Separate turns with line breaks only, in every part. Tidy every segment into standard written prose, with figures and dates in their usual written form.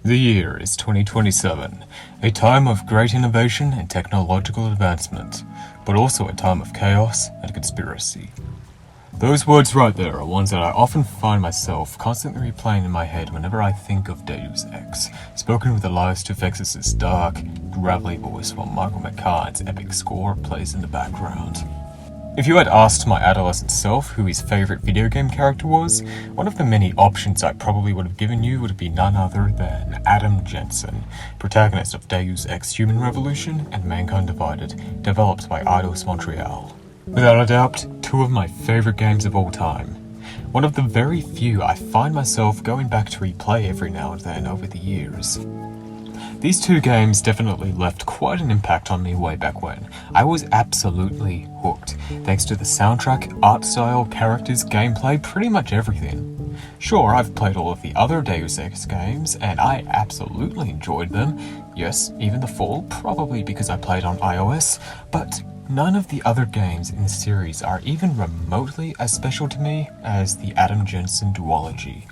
The year is 2027, a time of great innovation and technological advancement, but also a time of chaos and conspiracy. Those words right there are ones that I often find myself constantly replaying in my head whenever I think of Deus Ex, spoken with Elias Tufexis' dark, gravelly voice while Michael McCann's epic score plays in the background. If you had asked my adolescent self who his favourite video game character was, one of the many options I probably would have given you would be none other than Adam Jensen, protagonist of Deus Ex Human Revolution and Mankind Divided, developed by Eidos Montreal. Without a doubt, two of my favourite games of all time. One of the very few I find myself going back to replay every now and then over the years. These two games definitely left quite an impact on me way back when. I was absolutely hooked, thanks to the soundtrack, art style, characters, gameplay, pretty much everything. Sure, I've played all of the other Deus Ex games, and I absolutely enjoyed them. Yes, even The Fall, probably because I played on iOS, but none of the other games in the series are even remotely as special to me as the Adam Jensen duology.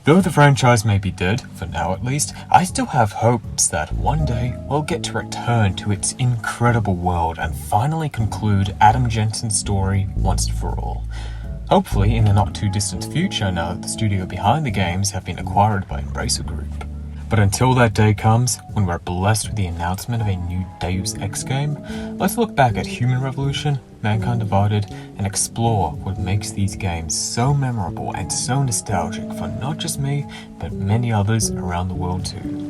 Though the franchise may be dead, for now at least, I still have hopes that one day we'll get to return to its incredible world and finally conclude Adam Jensen's story once and for all. Hopefully in the not too distant future, now that the studio behind the games have been acquired by Embracer Group. But until that day comes, when we're blessed with the announcement of a new Deus Ex game, let's look back at Human Revolution, Mankind Divided, and explore what makes these games so memorable and so nostalgic for not just me, but many others around the world too.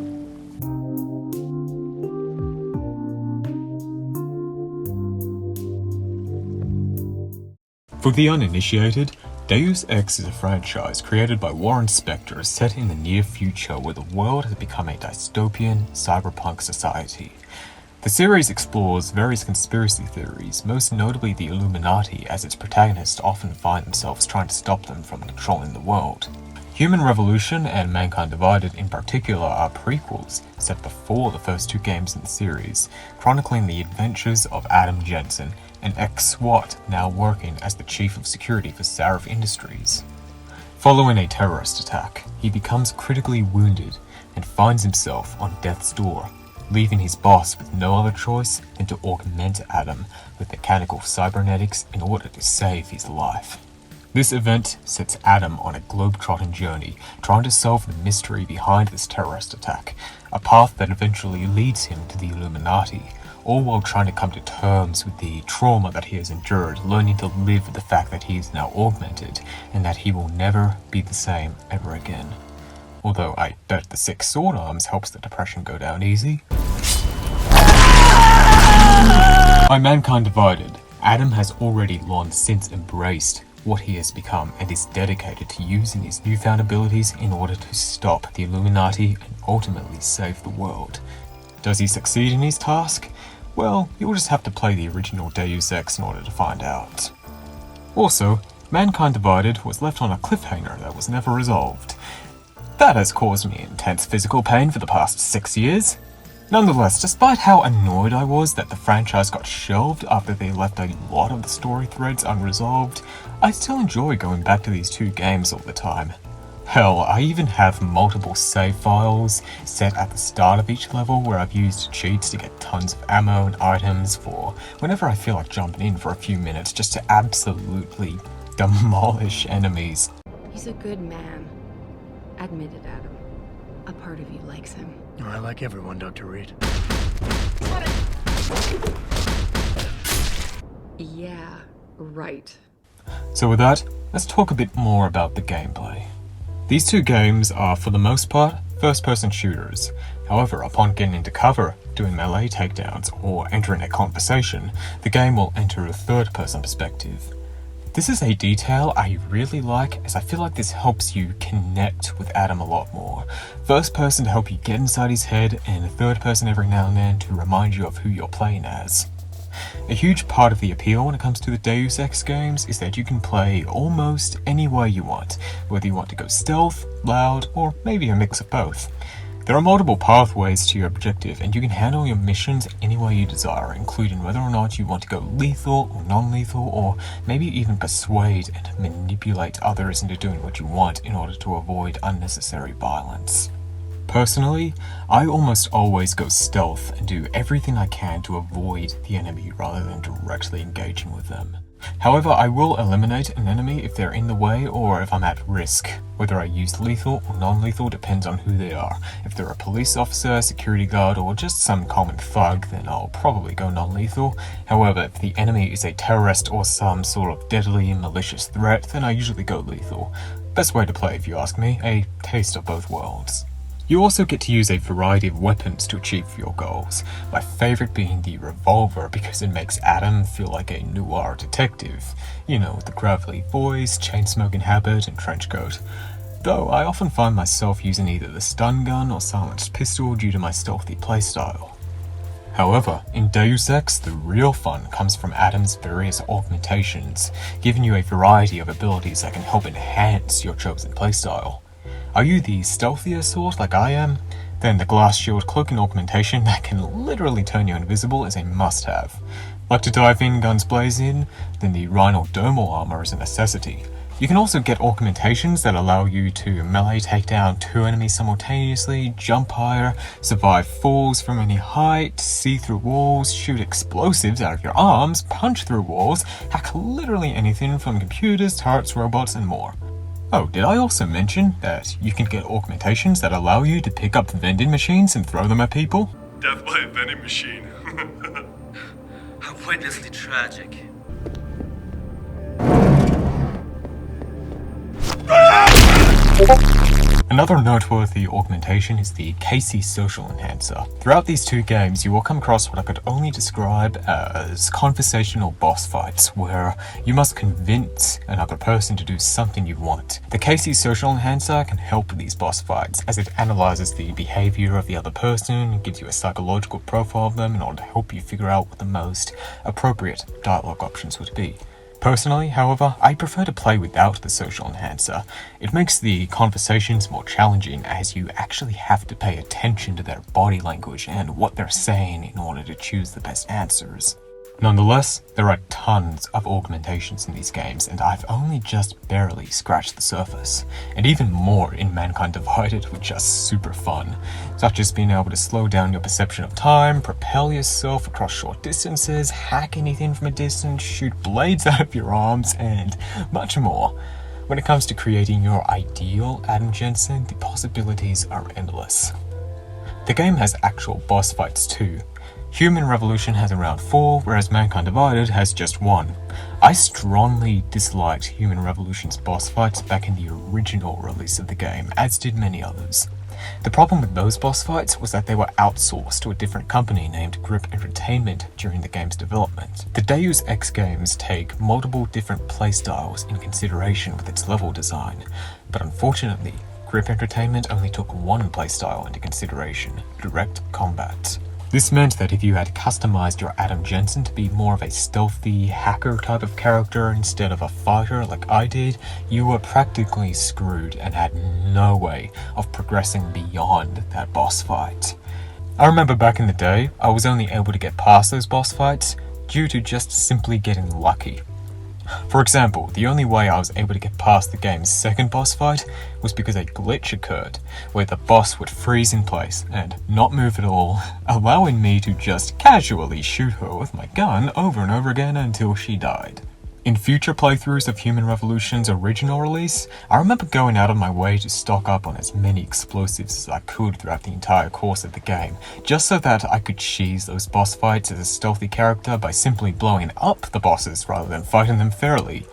For the uninitiated, Deus Ex is a franchise created by Warren Spector set in the near future where the world has become a dystopian, cyberpunk society. The series explores various conspiracy theories, most notably the Illuminati, as its protagonists often find themselves trying to stop them from controlling the world. Human Revolution and Mankind Divided in particular are prequels set before the first two games in the series, chronicling the adventures of Adam Jensen, an ex-SWAT now working as the chief of security for Sarif Industries. Following a terrorist attack, he becomes critically wounded and finds himself on death's door, leaving his boss with no other choice than to augment Adam with mechanical cybernetics in order to save his life. This event sets Adam on a globe-trotting journey, trying to solve the mystery behind this terrorist attack, a path that eventually leads him to the Illuminati, all while trying to come to terms with the trauma that he has endured, learning to live with the fact that he is now augmented, and that he will never be the same ever again. Although I bet the 6 sword arms helps the depression go down easy. By Mankind Divided, Adam has already long since embraced what he has become and is dedicated to using his newfound abilities in order to stop the Illuminati and ultimately save the world. Does he succeed in his task? Well, you'll just have to play the original Deus Ex in order to find out. Also, Mankind Divided was left on a cliffhanger that was never resolved. That has caused me intense physical pain for the past 6 years. Nonetheless, despite how annoyed I was that the franchise got shelved after they left a lot of the story threads unresolved, I still enjoy going back to these two games all the time. Hell, I even have multiple save files set at the start of each level where I've used cheats to get tons of ammo and items for whenever I feel like jumping in for a few minutes just to absolutely demolish enemies.
He's a good man. Admit it, Adam. A part of you likes him.
I like everyone, Dr. Reed.
Yeah, right.
So with that, let's talk a bit more about the gameplay. These two games are, for the most part, first-person shooters. However, upon getting into cover, doing melee takedowns, or entering a conversation, the game will enter a third-person perspective. This is a detail I really like, as I feel like this helps you connect with Adam a lot more. First person to help you get inside his head, and third person every now and then to remind you of who you're playing as. A huge part of the appeal when it comes to the Deus Ex games is that you can play almost any way you want, whether you want to go stealth, loud, or maybe a mix of both. There are multiple pathways to your objective, and you can handle your missions any way you desire, including whether or not you want to go lethal or non-lethal, or maybe even persuade and manipulate others into doing what you want in order to avoid unnecessary violence. Personally, I almost always go stealth and do everything I can to avoid the enemy rather than directly engaging with them. However, I will eliminate an enemy if they're in the way or if I'm at risk. Whether I use lethal or non-lethal depends on who they are. If they're a police officer, security guard, or just some common thug, then I'll probably go non-lethal. However, if the enemy is a terrorist or some sort of deadly, malicious threat, then I usually go lethal. Best way to play if you ask me, a taste of both worlds. You also get to use a variety of weapons to achieve your goals, my favourite being the revolver because it makes Adam feel like a noir detective, you know, with the gravelly voice, chain-smoking habit, and trench coat. Though I often find myself using either the stun gun or silenced pistol due to my stealthy playstyle. However, in Deus Ex, the real fun comes from Adam's various augmentations, giving you a variety of abilities that can help enhance your chosen playstyle. Are you the stealthier sort like I am? Then the glass shield cloaking augmentation that can literally turn you invisible is a must-have. Like to dive in guns blazing? Then the rhinodermal armor is a necessity. You can also get augmentations that allow you to melee take down 2 enemies simultaneously, jump higher, survive falls from any height, see through walls, shoot explosives out of your arms, punch through walls, hack literally anything from computers, turrets, robots, and more. Oh, did I also mention that you can get augmentations that allow you to pick up vending machines and throw them at people?
Death by a vending machine.
How pointlessly tragic.
Another noteworthy augmentation is the Casey Social Enhancer. Throughout these 2 games, you will come across what I could only describe as conversational boss fights, where you must convince another person to do something you want. The Casey Social Enhancer can help with these boss fights, as it analyzes the behavior of the other person and gives you a psychological profile of them in order to help you figure out what the most appropriate dialogue options would be. Personally, however, I prefer to play without the social enhancer. It makes the conversations more challenging as you actually have to pay attention to their body language and what they're saying in order to choose the best answers. Nonetheless, there are tons of augmentations in these games, and I've only just barely scratched the surface. And even more in Mankind Divided, which are super fun, such as being able to slow down your perception of time, propel yourself across short distances, hack anything from a distance, shoot blades out of your arms, and much more. When it comes to creating your ideal Adam Jensen, the possibilities are endless. The game has actual boss fights too. Human Revolution has around 4, whereas Mankind Divided has just 1. I strongly disliked Human Revolution's boss fights back in the original release of the game, as did many others. The problem with those boss fights was that they were outsourced to a different company named Grip Entertainment during the game's development. The Deus Ex games take multiple different playstyles in consideration with its level design, but unfortunately, Grip Entertainment only took one playstyle into consideration: direct combat. This meant that if you had customized your Adam Jensen to be more of a stealthy hacker type of character instead of a fighter like I did, you were practically screwed and had no way of progressing beyond that boss fight. I remember back in the day, I was only able to get past those boss fights due to just simply getting lucky. For example, the only way I was able to get past the game's second boss fight was because a glitch occurred, where the boss would freeze in place and not move at all, allowing me to just casually shoot her with my gun over and over again until she died. In future playthroughs of Human Revolution's original release, I remember going out of my way to stock up on as many explosives as I could throughout the entire course of the game, just so that I could cheese those boss fights as a stealthy character by simply blowing up the bosses rather than fighting them fairly.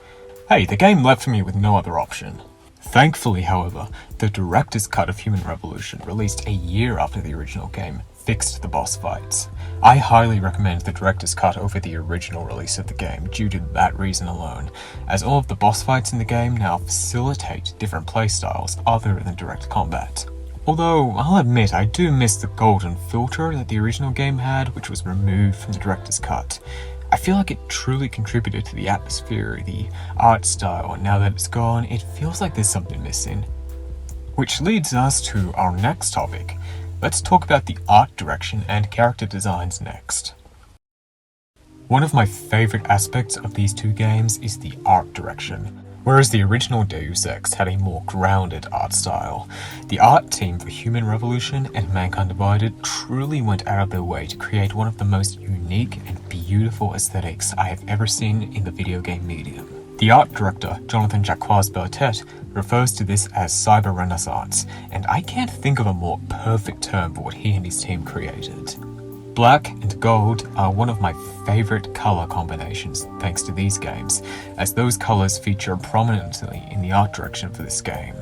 Hey, the game left me with no other option. Thankfully, however, the director's cut of Human Revolution, released a year after the original game, fixed the boss fights. I highly recommend the director's cut over the original release of the game due to that reason alone, as all of the boss fights in the game now facilitate different playstyles other than direct combat. Although, I'll admit I do miss the golden filter that the original game had, which was removed from the director's cut. I feel like it truly contributed to the atmosphere, the art style, and now that it's gone, it feels like there's something missing. Which leads us to our next topic. Let's talk about the art direction and character designs next. One of my favorite aspects of these 2 games is the art direction. Whereas the original Deus Ex had a more grounded art style, the art team for Human Revolution and Mankind Divided truly went out of their way to create one of the most unique and beautiful aesthetics I have ever seen in the video game medium. The art director, Jonathan Jacques-Bertet, refers to this as cyber renaissance, and I can't think of a more perfect term for what he and his team created. Black and gold are one of my favorite color combinations thanks to these games, as those colors feature prominently in the art direction for this game.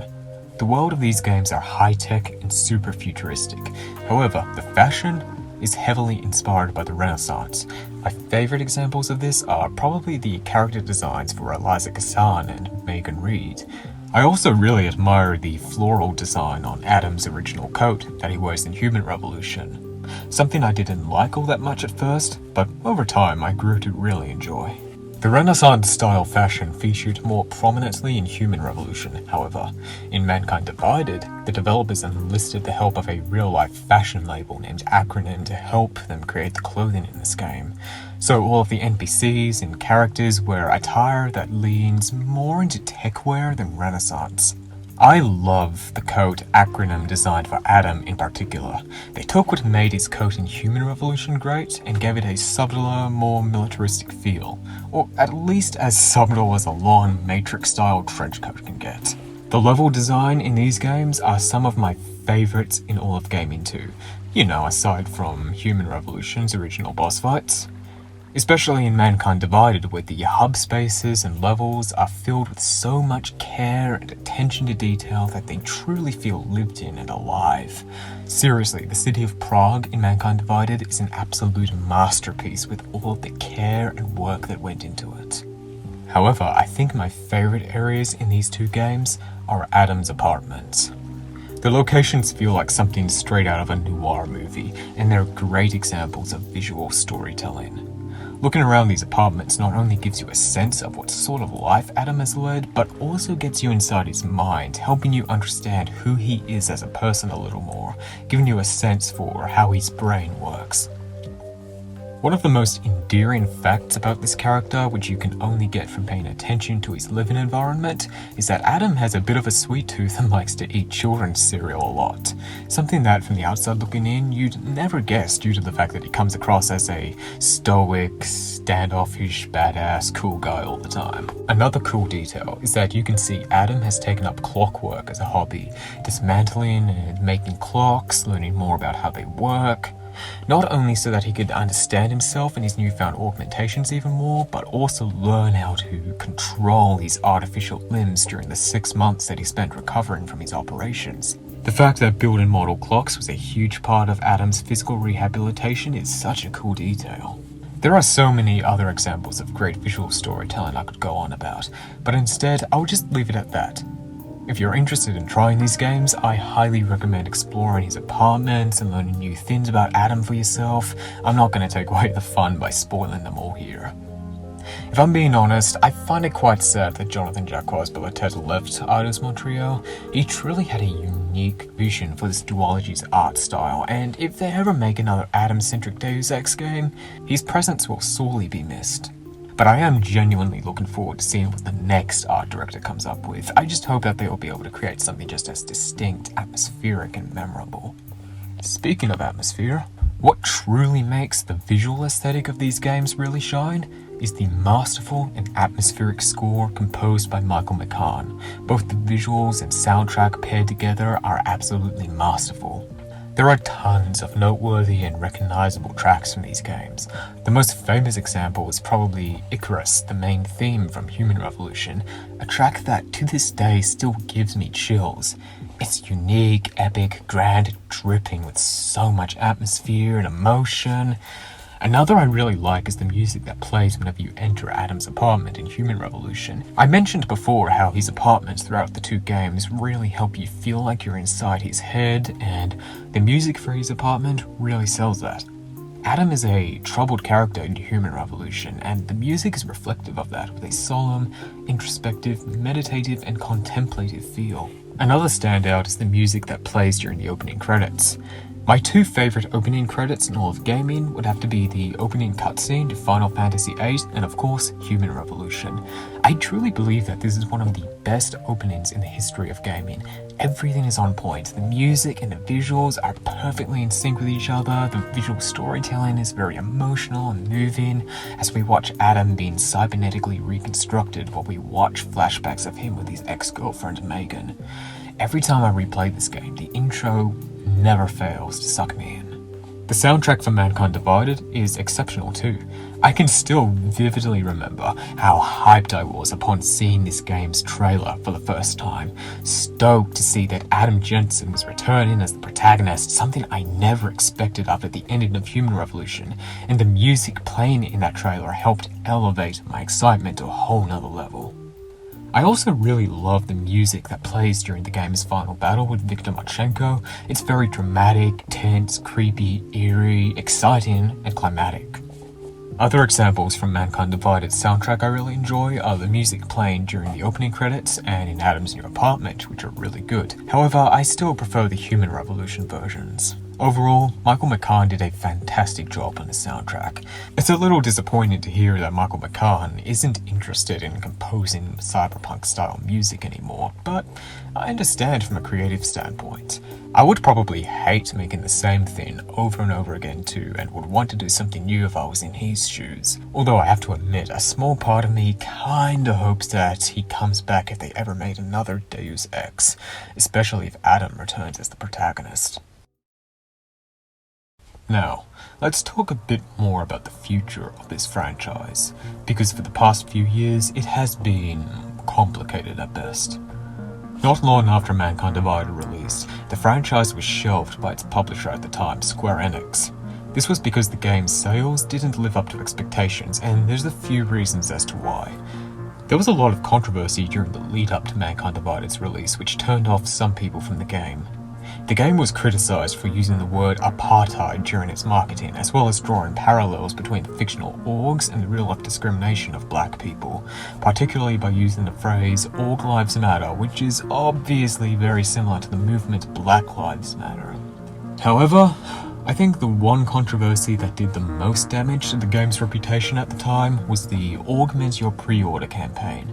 The world of these games are high-tech and super futuristic. However, the fashion is heavily inspired by the Renaissance. My favorite examples of this are probably the character designs for Eliza Cassan and Megan Reed. I also really admire the floral design on Adam's original coat that he wears in Human Revolution. Something I didn't like all that much at first, but over time I grew to really enjoy. The Renaissance-style fashion featured more prominently in Human Revolution, however. In Mankind Divided, the developers enlisted the help of a real-life fashion label named Acronym to help them create the clothing in this game. So all of the NPCs and characters wear attire that leans more into techwear than Renaissance. I love the coat Acronym designed for Adam in particular. They took what made his coat in Human Revolution great and gave it a subtler, more militaristic feel, or at least as subtle as a lawn Matrix-style trench coat can get. The level design in these games are some of my favorites in all of gaming too, aside from Human Revolution's original boss fights. Especially in Mankind Divided, where the hub spaces and levels are filled with so much care and attention to detail that they truly feel lived in and alive. Seriously, the city of Prague in Mankind Divided is an absolute masterpiece with all of the care and work that went into it. However, I think my favorite areas in these two games are Adam's apartment. The locations feel like something straight out of a noir movie, and they're great examples of visual storytelling. Looking around these apartments not only gives you a sense of what sort of life Adam has led, but also gets you inside his mind, helping you understand who he is as a person a little more, giving you a sense for how his brain works. One of the most endearing facts about this character, which you can only get from paying attention to his living environment, is that Adam has a bit of a sweet tooth and likes to eat children's cereal a lot. Something that, from the outside looking in, you'd never guess due to the fact that he comes across as a stoic, standoffish, badass, cool guy all the time. Another cool detail is that you can see Adam has taken up clockwork as a hobby, dismantling and making clocks, learning more about how they work. Not only so that he could understand himself and his newfound augmentations even more, but also learn how to control his artificial limbs during the 6 months that he spent recovering from his operations. The fact that building model clocks was a huge part of Adam's physical rehabilitation is such a cool detail. There are so many other examples of great visual storytelling I could go on about, but instead I'll just leave it at that. If you're interested in trying these games, I highly recommend exploring his apartments and learning new things about Adam for yourself. I'm not going to take away the fun by spoiling them all here. If I'm being honest, I find it quite sad that Jonathan Jacques-Bertet left Eidos Montreal. He truly had a unique vision for this duology's art style, and if they ever make another Adam-centric Deus Ex game, his presence will sorely be missed. But I am genuinely looking forward to seeing what the next art director comes up with. I just hope that they will be able to create something just as distinct, atmospheric, and memorable. Speaking of atmosphere, what truly makes the visual aesthetic of these games really shine is the masterful and atmospheric score composed by Michael McCann. Both the visuals and soundtrack paired together are absolutely masterful. There are tons of noteworthy and recognizable tracks from these games. The most famous example is probably Icarus, the main theme from Human Revolution, a track that to this day still gives me chills. It's unique, epic, grand, dripping with so much atmosphere and emotion. Another I really like is the music that plays whenever you enter Adam's apartment in Human Revolution. I mentioned before how his apartments throughout the two games really help you feel like you're inside his head, and the music for his apartment really sells that. Adam is a troubled character in Human Revolution, and the music is reflective of that, with a solemn, introspective, meditative, and contemplative feel. Another standout is the music that plays during the opening credits. My two favourite opening credits in all of gaming would have to be the opening cutscene to Final Fantasy VIII and of course Human Revolution. I truly believe that this is one of the best openings in the history of gaming. Everything is on point. The music and the visuals are perfectly in sync with each other. The visual storytelling is very emotional and moving as we watch Adam being cybernetically reconstructed while we watch flashbacks of him with his ex-girlfriend Megan. Every time I replay this game, the intro never fails to suck me in. The soundtrack for Mankind Divided is exceptional too. I can still vividly remember how hyped I was upon seeing this game's trailer for the first time. Stoked to see that Adam Jensen was returning as the protagonist, something I never expected after the ending of Human Revolution, and the music playing in that trailer helped elevate my excitement to a whole nother level. I also really love the music that plays during the game's final battle with Viktor Marchenko. It's very dramatic, tense, creepy, eerie, exciting, and climatic. Other examples from Mankind Divided's soundtrack I really enjoy are the music playing during the opening credits and in Adam's new apartment, which are really good. However, I still prefer the Human Revolution versions. Overall, Michael McCann did a fantastic job on the soundtrack. It's a little disappointing to hear that Michael McCann isn't interested in composing cyberpunk-style music anymore, but I understand from a creative standpoint. I would probably hate making the same thing over and over again too, and would want to do something new if I was in his shoes. Although I have to admit, a small part of me kinda hopes that he comes back if they ever made another Deus Ex, especially if Adam returns as the protagonist. Now, let's talk a bit more about the future of this franchise, because for the past few years it has been complicated at best. Not long after Mankind Divided released, the franchise was shelved by its publisher at the time, Square Enix. This was because the game's sales didn't live up to expectations, and there's a few reasons as to why. There was a lot of controversy during the lead up to Mankind Divided's release, which turned off some people from the game. The game was criticized for using the word apartheid during its marketing, as well as drawing parallels between the fictional orgs and the real-life discrimination of black people, particularly by using the phrase "Org Lives Matter," which is obviously very similar to the movement Black Lives Matter. However, I think the one controversy that did the most damage to the game's reputation at the time was the Augment Your Pre-Order campaign.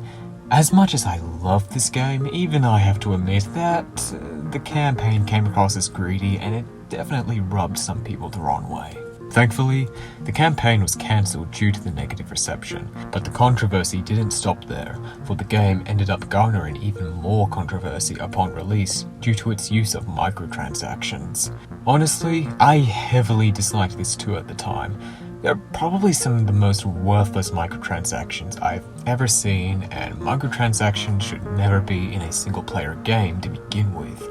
As much as I love this game, even I have to admit that the campaign came across as greedy and it definitely rubbed some people the wrong way. Thankfully, the campaign was cancelled due to the negative reception, but the controversy didn't stop there, for the game ended up garnering even more controversy upon release due to its use of microtransactions. Honestly, I heavily disliked this too at the time. They're probably some of the most worthless microtransactions I've ever seen, and microtransactions should never be in a single-player game to begin with.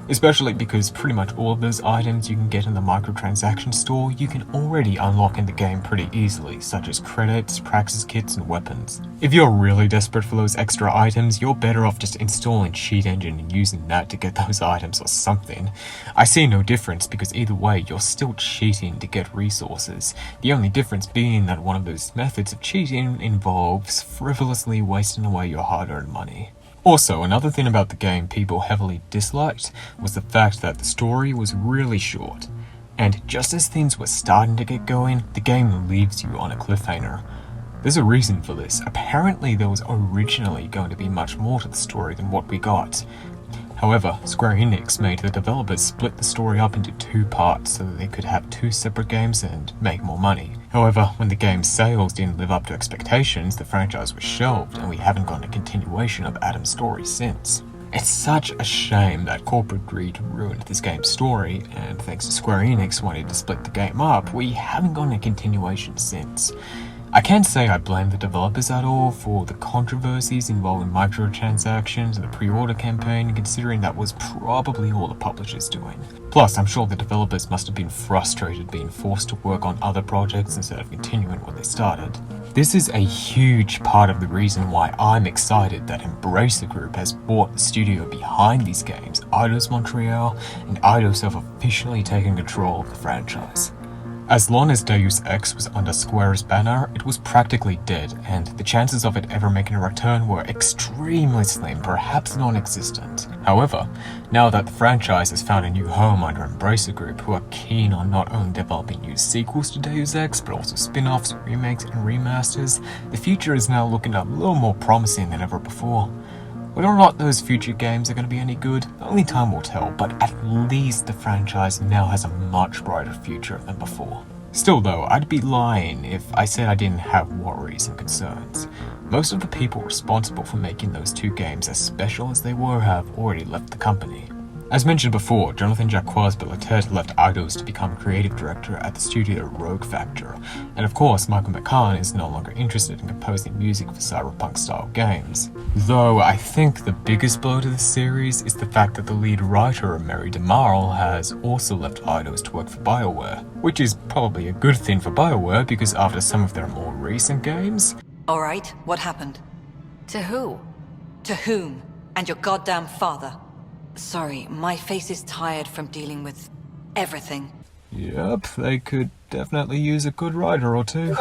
Especially because pretty much all of those items you can get in the microtransaction store you can already unlock in the game pretty easily, such as credits, praxis kits, and weapons. If you're really desperate for those extra items, you're better off just installing Cheat Engine and using that to get those items or something. I see no difference because either way you're still cheating to get resources, the only difference being that one of those methods of cheating involves frivolously wasting away your hard-earned money. Also, another thing about the game people heavily disliked was the fact that the story was really short, and just as things were starting to get going, the game leaves you on a cliffhanger. There's a reason for this. Apparently there was originally going to be much more to the story than what we got. However, Square Enix made the developers split the story up into two parts so that they could have two separate games and make more money. However, when the game's sales didn't live up to expectations, the franchise was shelved and we haven't gotten a continuation of Adam's story since. It's such a shame that corporate greed ruined this game's story, and thanks to Square Enix wanting to split the game up, we haven't gotten a continuation since. I can't say I blame the developers at all for the controversies involving microtransactions and the pre-order campaign, considering that was probably all the publishers doing. Plus, I'm sure the developers must have been frustrated being forced to work on other projects instead of continuing what they started. This is a huge part of the reason why I'm excited that Embracer Group has bought the studio behind these games, Eidos Montreal, and Eidos have officially taken control of the franchise. As long as Deus Ex was under Square's banner, it was practically dead, and the chances of it ever making a return were extremely slim, perhaps non-existent. However, now that the franchise has found a new home under Embracer Group, who are keen on not only developing new sequels to Deus Ex, but also spin-offs, remakes, and remasters, the future is now looking a little more promising than ever before. Whether or not those future games are going to be any good, only time will tell, but at least the franchise now has a much brighter future than before. Still though, I'd be lying if I said I didn't have worries and concerns. Most of the people responsible for making those two games as special as they were have already left the company. As mentioned before, Jonathan Jacques Berlatet left Eidos to become creative director at the studio Rogue Factor, and of course Michael McCann is no longer interested in composing music for cyberpunk-style games. Though I think the biggest blow to the series is the fact that the lead writer, Mary DeMarle, has also left Eidos to work for BioWare, which is probably a good thing for BioWare because after some of their more recent games...
Alright, what happened?
To who?
To whom? And your goddamn father? Sorry, my face is tired from dealing with everything.
Yep, they could definitely use a good writer or two.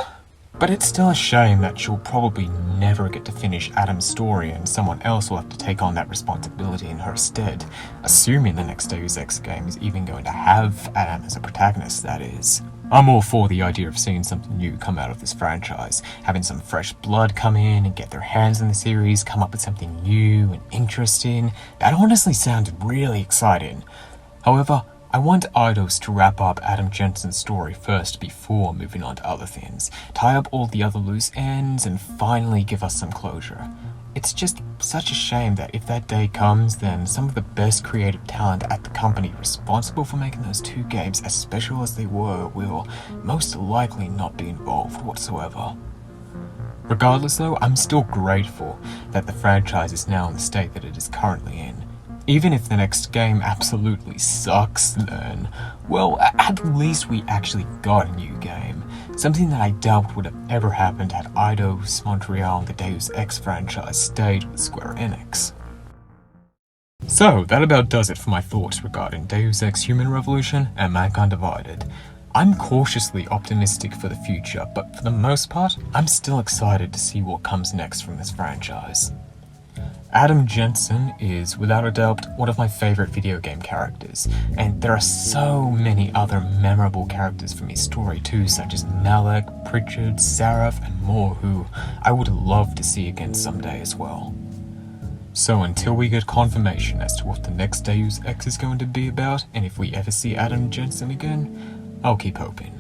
But it's still a shame that she'll probably never get to finish Adam's story and someone else will have to take on that responsibility in her stead, assuming the next Deus Ex game is even going to have Adam as a protagonist, that is. I'm all for the idea of seeing something new come out of this franchise, having some fresh blood come in and get their hands in the series, come up with something new and interesting. That honestly sounds really exciting. However, I want Eidos to wrap up Adam Jensen's story first before moving on to other things, tie up all the other loose ends, and finally give us some closure. It's just such a shame that if that day comes, then some of the best creative talent at the company responsible for making those two games as special as they were will most likely not be involved whatsoever. Regardless though, I'm still grateful that the franchise is now in the state that it is currently in. Even if the next game absolutely sucks, then, well, at least we actually got a new game. Something that I doubt would have ever happened had Eidos, Montreal, and the Deus Ex franchise stayed with Square Enix. So, that about does it for my thoughts regarding Deus Ex Human Revolution and Mankind Divided. I'm cautiously optimistic for the future, but for the most part, I'm still excited to see what comes next from this franchise. Adam Jensen is, without a doubt, one of my favorite video game characters, and there are so many other memorable characters from his story too, such as Malek, Pritchard, Saraf, and more who I would love to see again someday as well. So until we get confirmation as to what the next Deus Ex is going to be about, and if we ever see Adam Jensen again, I'll keep hoping.